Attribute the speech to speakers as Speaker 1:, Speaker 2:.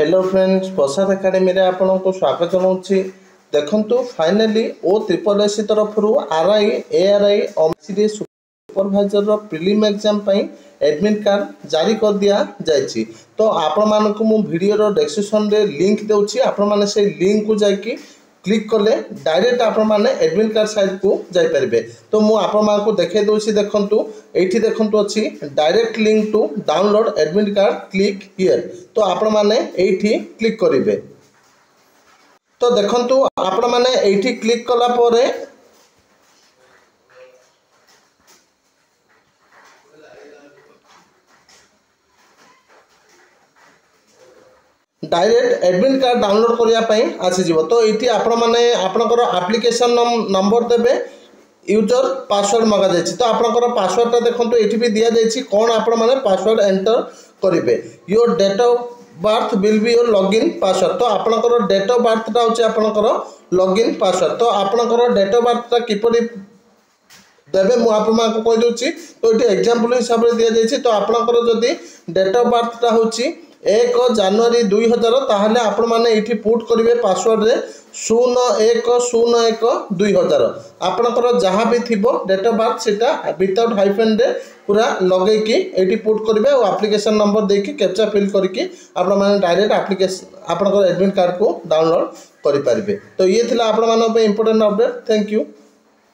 Speaker 1: Hello friends, प्रसाद academy रे आपको स्वागत जनाऊँगी। देखंतु फाइनली ओ ट्रिपल एस तरफ आरआई एआरआई ऑफिसरी सुपरवाइजर रो प्रीलिम एग्जाम पई एडमिट कार्ड जारी कर दिया जायछि। तो आपण मानकु मु वीडियो रो डिस्क्रिप्शन रे लिंक देउछि, आपण माने से लिंक को जाकी क्लिक कले डायरेक्ट आपण माने एडमिट कार्ड साइट को जाई परिबे। तो मु आपण मानकु देखे दोछि, देखंतु एठी देखंतु अछि direct link to download admit card, click here. तो आपण माने एठी क्लिक करिवे। तो देखंतु आपण माने एठी क्लिक कला परे डायरेक्ट एडमिट कार्ड डाउनलोड करने आसीज। तो ये आपण मैंने आपणकर आप्लिकेसन नंबर देवे, यूजर पासवर्ड मगा जाए। तो आपणकर पासवर्डटा देखो ये भी दि जाए कौन आपण मैंने पासवर्ड एंटर करेंगे। Your date of birth will be your login password. तो आपणकर डेट ऑफ बर्थटा हूँ आपणकर लॉगिन पासवर्ड। तो आपणकर डेट ऑफ बर्थटा किपरि देवे मु आप कहीदे। तो ये एग्जांपल हिसाब से दि जाए। तो आपणकर जदि डेट ऑफ बर्थटा हूँ 1 जनवरी 2000, ताहले आपण माने एठी पुट करिवे पासवर्ड रे 01012000। आपणकर जहाँ भी थिबो डेट ऑफ बर्थ सेटा विदाउट हाइफेन रे पूरा लगे कि एठी पुट करिवे और एप्लिकेशन नंबर देकी कैप्चा फिल करके आपण माने डायरेक्ट एप्लिकेशन आपणकर एडमिट कार्ड को डाउनलोड करि परिबे। तो ये थिला आपण माने पे इंपोर्टेंट अपडेट। Thank you.